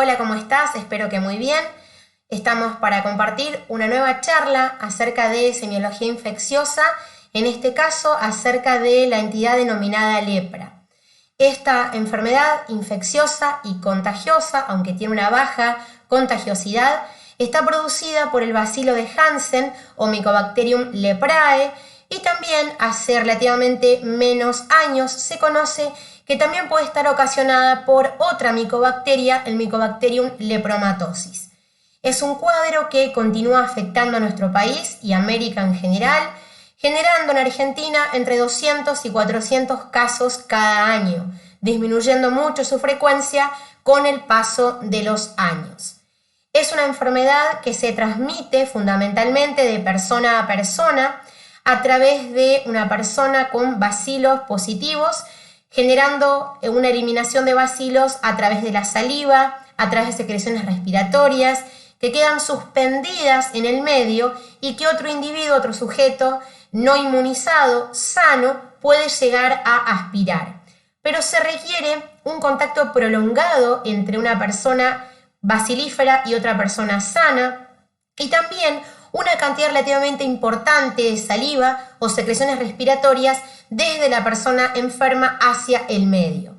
Hola, ¿cómo estás? Espero que muy bien. Estamos para compartir una nueva charla acerca de semiología infecciosa, en este caso acerca de la entidad denominada lepra. Esta enfermedad infecciosa y contagiosa, aunque tiene una baja contagiosidad, está producida por el bacilo de Hansen o Mycobacterium leprae, y también hace relativamente menos años se conoce que también puede estar ocasionada por otra micobacteria, el Mycobacterium lepromatosis. Es un cuadro que continúa afectando a nuestro país y América en general, generando en Argentina entre 200 y 400 casos cada año, disminuyendo mucho su frecuencia con el paso de los años. Es una enfermedad que se transmite fundamentalmente de persona a persona a través de una persona con bacilos positivos, generando una eliminación de bacilos a través de la saliva, a través de secreciones respiratorias, que quedan suspendidas en el medio y que otro individuo, otro sujeto no inmunizado, sano, puede llegar a aspirar. Pero se requiere un contacto prolongado entre una persona bacilífera y otra persona sana, y también una cantidad relativamente importante de saliva o secreciones respiratorias desde la persona enferma hacia el medio.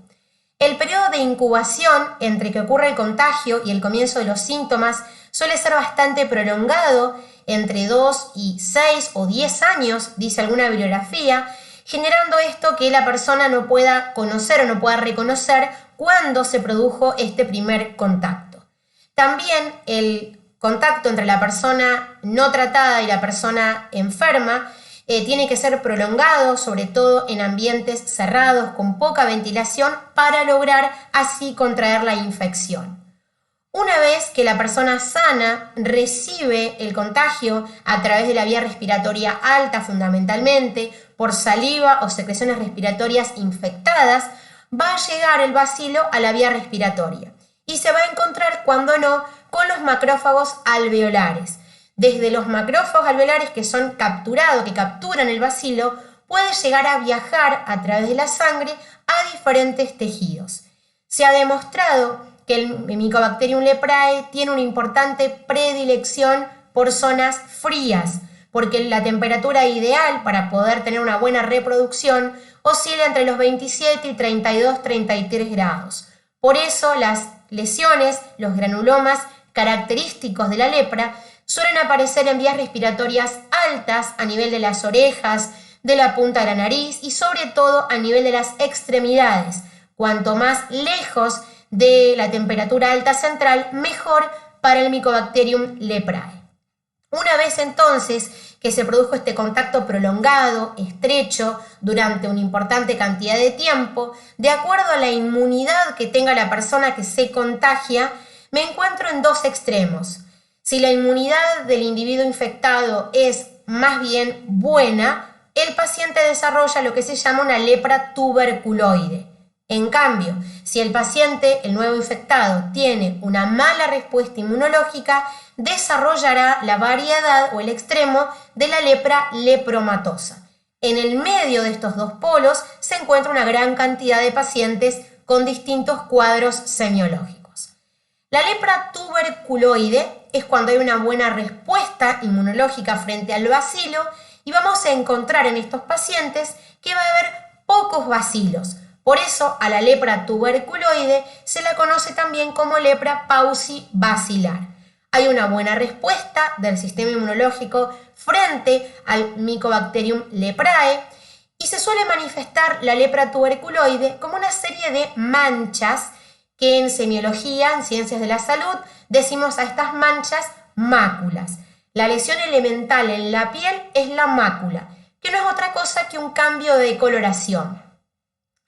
El periodo de incubación entre que ocurre el contagio y el comienzo de los síntomas suele ser bastante prolongado, entre 2 y 6 o 10 años, dice alguna bibliografía, generando esto que la persona no pueda conocer o no pueda reconocer cuándo se produjo este primer contacto. También el contacto entre la persona no tratada y la persona enferma tiene que ser prolongado, sobre todo en ambientes cerrados con poca ventilación, para lograr así contraer la infección. Una vez que la persona sana recibe el contagio a través de la vía respiratoria alta, fundamentalmente por saliva o secreciones respiratorias infectadas, va a llegar el bacilo a la vía respiratoria y se va a encontrar, cuando no, con los macrófagos alveolares. Desde los macrófagos alveolares que son capturados, que capturan el bacilo, puede llegar a viajar a través de la sangre a diferentes tejidos. Se ha demostrado que el Mycobacterium leprae tiene una importante predilección por zonas frías, porque la temperatura ideal para poder tener una buena reproducción oscila entre los 27 y 32-33 grados. Por eso las lesiones, los granulomas característicos de la lepra, suelen aparecer en vías respiratorias altas a nivel de las orejas, de la punta de la nariz y sobre todo a nivel de las extremidades. Cuanto más lejos de la temperatura alta central, mejor para el Mycobacterium leprae. Una vez entonces que se produjo este contacto prolongado, estrecho, durante una importante cantidad de tiempo, de acuerdo a la inmunidad que tenga la persona que se contagia, me encuentro en dos extremos. Si la inmunidad del individuo infectado es más bien buena, el paciente desarrolla lo que se llama una lepra tuberculoide. En cambio, si el paciente, el nuevo infectado, tiene una mala respuesta inmunológica, desarrollará la variedad o el extremo de la lepra lepromatosa. En el medio de estos dos polos se encuentra una gran cantidad de pacientes con distintos cuadros semiológicos. La lepra tuberculoide es cuando hay una buena respuesta inmunológica frente al bacilo, y vamos a encontrar en estos pacientes que va a haber pocos bacilos. Por eso a la lepra tuberculoide se la conoce también como lepra paucibacilar. Hay una buena respuesta del sistema inmunológico frente al Mycobacterium leprae y se suele manifestar la lepra tuberculoide como una serie de manchas que en semiología, en ciencias de la salud, decimos a estas manchas máculas. La lesión elemental en la piel es la mácula, que no es otra cosa que un cambio de coloración.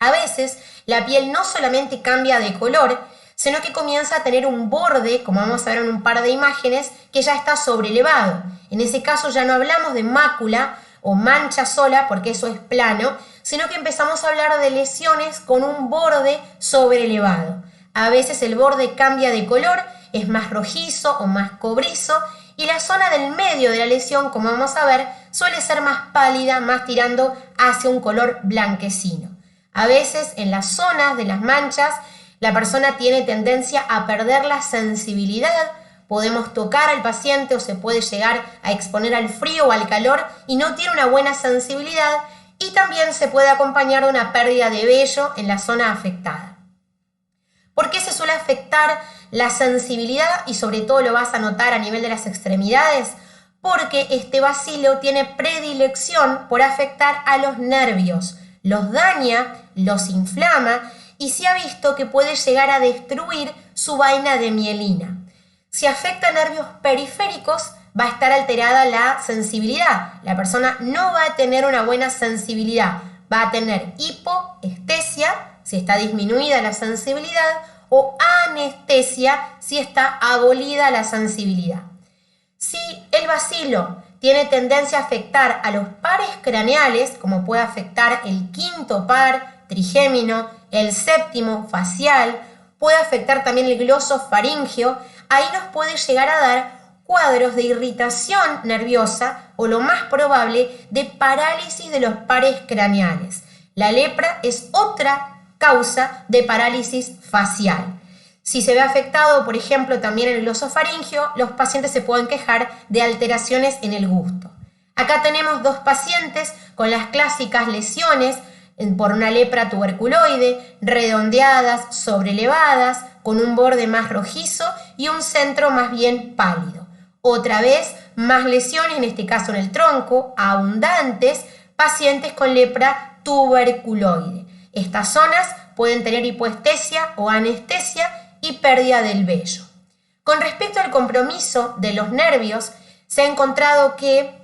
A veces la piel no solamente cambia de color, sino que comienza a tener un borde, como vamos a ver en un par de imágenes, que ya está sobrelevado. En ese caso ya no hablamos de mácula o mancha sola, porque eso es plano, sino que empezamos a hablar de lesiones con un borde sobrelevado. A veces el borde cambia de color, es más rojizo o más cobrizo, y la zona del medio de la lesión, como vamos a ver, suele ser más pálida, más tirando hacia un color blanquecino. A veces en las zonas de las manchas la persona tiene tendencia a perder la sensibilidad. Podemos tocar al paciente o se puede llegar a exponer al frío o al calor y no tiene una buena sensibilidad, y también se puede acompañar de una pérdida de vello en la zona afectada. ¿Por qué se suele afectar la sensibilidad y sobre todo lo vas a notar a nivel de las extremidades? Porque este bacilo tiene predilección por afectar a los nervios, los daña, los inflama y se ha visto que puede llegar a destruir su vaina de mielina. Si afecta a nervios periféricos, va a estar alterada la sensibilidad. La persona no va a tener una buena sensibilidad, va a tener hipoestesia si está disminuida la sensibilidad o anestesia si está abolida la sensibilidad. Si el bacilo tiene tendencia a afectar a los pares craneales, como puede afectar el quinto par trigémino, el séptimo facial, puede afectar también el glosofaringeo, ahí nos puede llegar a dar cuadros de irritación nerviosa o lo más probable de parálisis de los pares craneales. La lepra es otra causa de parálisis facial. Si se ve afectado, por ejemplo, también el glosofaringeo, los pacientes se pueden quejar de alteraciones en el gusto. Acá tenemos dos pacientes con las clásicas lesiones por una lepra tuberculoide, redondeadas, sobrelevadas, con un borde más rojizo y un centro más bien pálido. Otra vez, más lesiones, en este caso en el tronco, abundantes, pacientes con lepra tuberculoide. Estas zonas pueden tener hipoestesia o anestesia y pérdida del vello. Con respecto al compromiso de los nervios, se ha encontrado que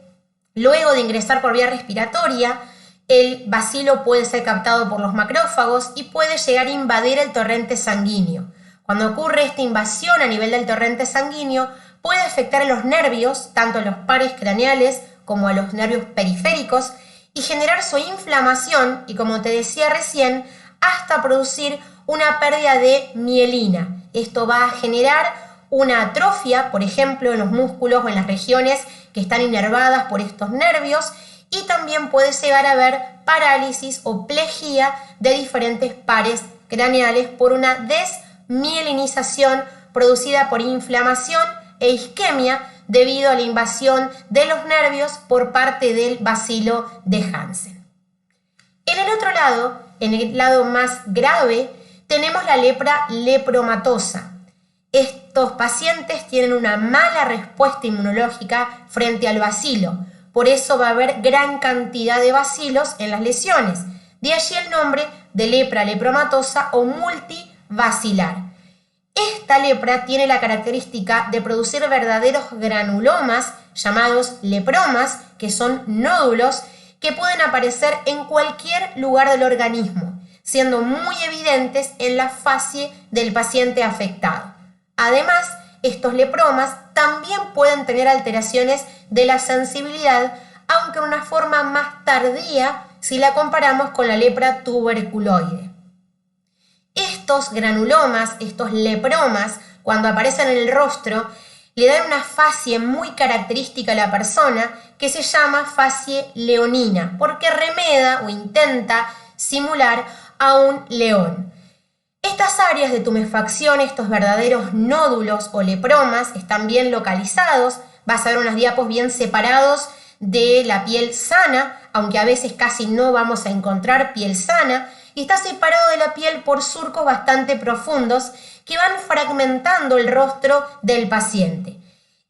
luego de ingresar por vía respiratoria, el bacilo puede ser captado por los macrófagos y puede llegar a invadir el torrente sanguíneo. Cuando ocurre esta invasión a nivel del torrente sanguíneo, puede afectar a los nervios, tanto a los pares craneales como a los nervios periféricos, y generar su inflamación y, como te decía recién, hasta producir una pérdida de mielina. Esto va a generar una atrofia, por ejemplo, en los músculos o en las regiones que están inervadas por estos nervios, y también puede llegar a haber parálisis o plejía de diferentes pares craneales por una desmielinización producida por inflamación e isquemia debido a la invasión de los nervios por parte del bacilo de Hansen. En el otro lado, en el lado más grave, tenemos la lepra lepromatosa. Estos pacientes tienen una mala respuesta inmunológica frente al bacilo, por eso va a haber gran cantidad de bacilos en las lesiones. De allí el nombre de lepra lepromatosa o multivacilar. Esta lepra tiene la característica de producir verdaderos granulomas llamados lepromas, que son nódulos que pueden aparecer en cualquier lugar del organismo, siendo muy evidentes en la facie del paciente afectado. Además, estos lepromas también pueden tener alteraciones de la sensibilidad, aunque en una forma más tardía si la comparamos con la lepra tuberculoide. Estos granulomas, estos lepromas, cuando aparecen en el rostro, le dan una facie muy característica a la persona que se llama facie leonina, porque remeda o intenta simular a un león. Estas áreas de tumefacción, estos verdaderos nódulos o lepromas, están bien localizados. Vas a ver unos diapos bien separados de la piel sana, aunque a veces casi no vamos a encontrar piel sana, y está separado de la piel por surcos bastante profundos que van fragmentando el rostro del paciente.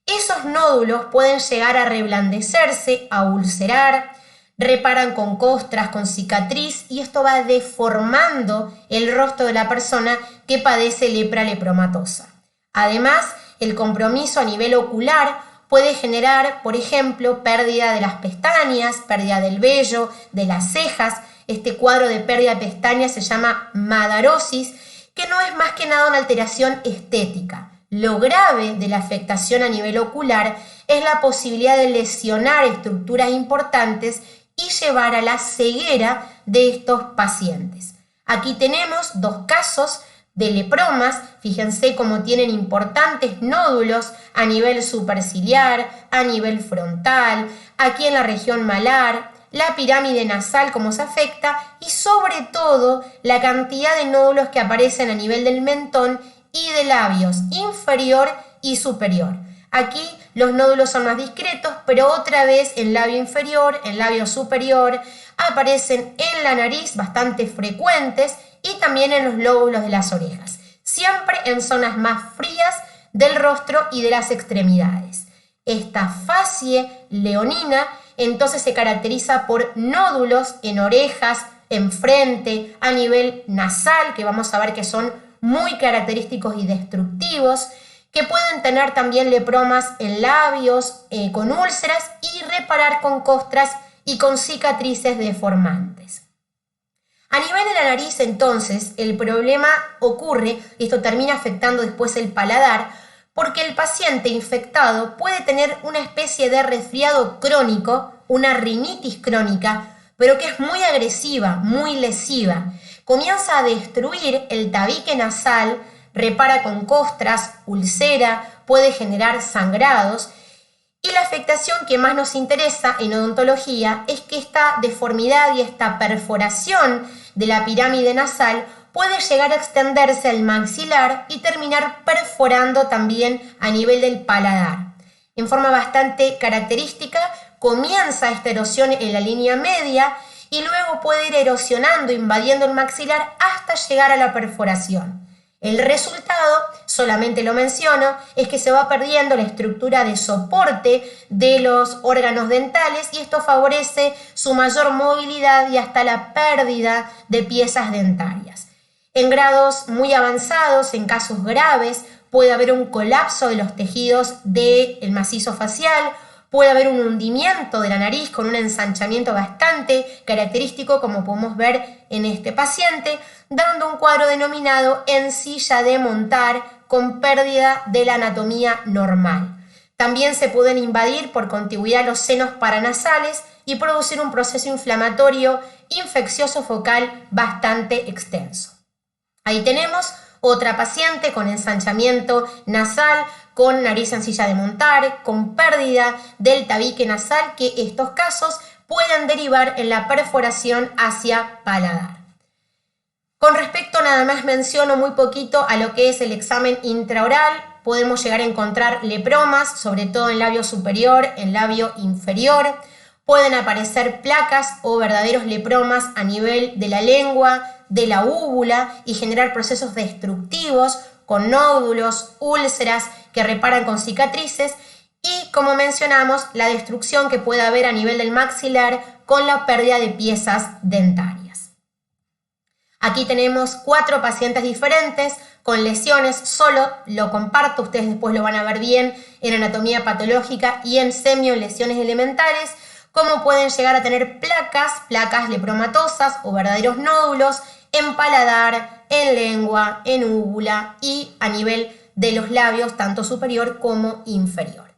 Esos nódulos pueden llegar a reblandecerse, a ulcerar, reparan con costras, con cicatriz, y esto va deformando el rostro de la persona que padece lepra lepromatosa. Además, el compromiso a nivel ocular puede generar, por ejemplo, pérdida de las pestañas, pérdida del vello, de las cejas. Este cuadro de pérdida de pestañas se llama madarosis, que no es más que nada una alteración estética. Lo grave de la afectación a nivel ocular es la posibilidad de lesionar estructuras importantes y llevar a la ceguera de estos pacientes. Aquí tenemos dos casos de lepromas. Fíjense cómo tienen importantes nódulos a nivel superciliar, a nivel frontal, aquí en la región malar, la pirámide nasal, cómo se afecta, y sobre todo la cantidad de nódulos que aparecen a nivel del mentón y de labios inferior y superior. Aquí los nódulos son más discretos, pero otra vez en labio inferior, en labio superior, aparecen en la nariz bastante frecuentes y también en los lóbulos de las orejas, siempre en zonas más frías del rostro y de las extremidades. Esta facie leonina entonces se caracteriza por nódulos en orejas, en frente, a nivel nasal, que vamos a ver que son muy característicos y destructivos, que pueden tener también lepromas en labios, con úlceras y reparar con costras y con cicatrices deformantes. A nivel de la nariz, entonces, el problema ocurre, y esto termina afectando después el paladar, porque el paciente infectado puede tener una especie de resfriado crónico, una rinitis crónica, pero que es muy agresiva, muy lesiva. Comienza a destruir el tabique nasal, repara con costras, ulcera, puede generar sangrados. Y la afectación que más nos interesa en odontología es que esta deformidad y esta perforación de la pirámide nasal puede llegar a extenderse al maxilar y terminar perforando también a nivel del paladar. En forma bastante característica, comienza esta erosión en la línea media y luego puede ir erosionando, invadiendo el maxilar hasta llegar a la perforación. El resultado, solamente lo menciono, es que se va perdiendo la estructura de soporte de los órganos dentales y esto favorece su mayor movilidad y hasta la pérdida de piezas dentarias. En grados muy avanzados, en casos graves, puede haber un colapso de los tejidos del macizo facial, puede haber un hundimiento de la nariz con un ensanchamiento bastante característico, como podemos ver en este paciente, dando un cuadro denominado ensilla de montar con pérdida de la anatomía normal. También se pueden invadir por contigüidad los senos paranasales y producir un proceso inflamatorio infeccioso focal bastante extenso. Ahí tenemos otra paciente con ensanchamiento nasal, con nariz en silla de montar, con pérdida del tabique nasal, que estos casos pueden derivar en la perforación hacia paladar. Con respecto, nada más menciono muy poquito a lo que es el examen intraoral. Podemos llegar a encontrar lepromas, sobre todo en labio superior, en labio inferior. Pueden aparecer placas o verdaderos lepromas a nivel de la lengua, de la úvula y generar procesos destructivos con nódulos, úlceras que reparan con cicatrices y, como mencionamos, la destrucción que puede haber a nivel del maxilar con la pérdida de piezas dentarias. Aquí tenemos 4 pacientes diferentes con lesiones, solo lo comparto, ustedes después lo van a ver bien en anatomía patológica y en semiolesiones elementales, cómo pueden llegar a tener placas lepromatosas o verdaderos nódulos en paladar, en lengua, en úvula y a nivel de los labios, tanto superior como inferior.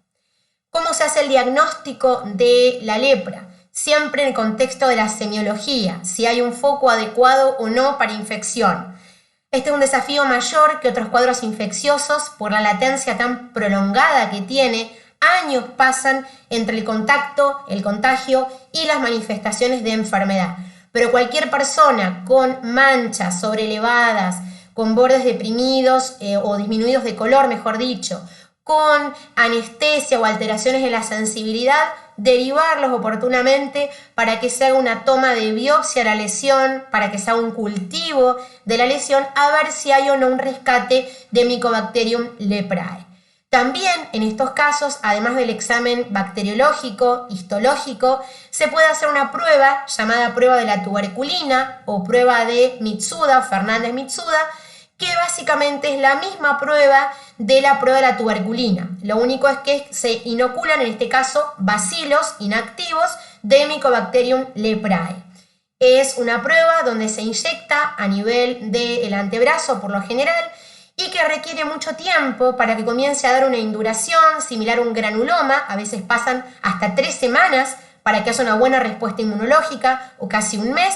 ¿Cómo se hace el diagnóstico de la lepra? Siempre en el contexto de la semiología, si hay un foco adecuado o no para infección. Este es un desafío mayor que otros cuadros infecciosos por la latencia tan prolongada que tiene. Años pasan entre el contacto, el contagio y las manifestaciones de enfermedad. Pero cualquier persona con manchas sobrelevadas, con bordes deprimidos o disminuidos de color, mejor dicho, con anestesia o alteraciones en la sensibilidad, derivarlos oportunamente para que se haga una toma de biopsia a la lesión, para que se haga un cultivo de la lesión, a ver si hay o no un rescate de Mycobacterium leprae. También en estos casos, además del examen bacteriológico, histológico, se puede hacer una prueba llamada prueba de la tuberculina o prueba de Mitsuda, Fernández-Mitsuda, que básicamente es la misma prueba de la prueba de la tuberculina. Lo único es que se inoculan, en este caso, bacilos inactivos de Mycobacterium leprae. Es una prueba donde se inyecta a nivel del antebrazo por lo general y que requiere mucho tiempo para que comience a dar una induración similar a un granuloma. A veces pasan hasta 3 semanas para que haya una buena respuesta inmunológica o casi un mes,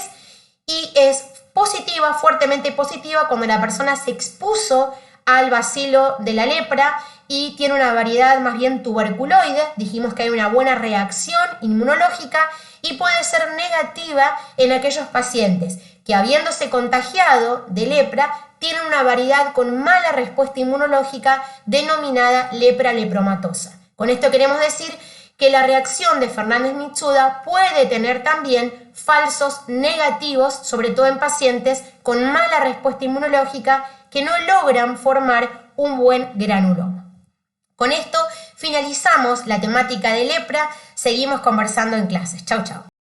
y es positiva, fuertemente positiva, cuando la persona se expuso al bacilo de la lepra y tiene una variedad más bien tuberculoide. Dijimos que hay una buena reacción inmunológica y puede ser negativa en aquellos pacientes que, habiéndose contagiado de lepra, tienen una variedad con mala respuesta inmunológica denominada lepra lepromatosa. Con esto queremos decir que la reacción de Fernández-Mitsuda puede tener también falsos negativos, sobre todo en pacientes con mala respuesta inmunológica que no logran formar un buen granuloma. Con esto finalizamos la temática de lepra. Seguimos conversando en clases. Chau, chau.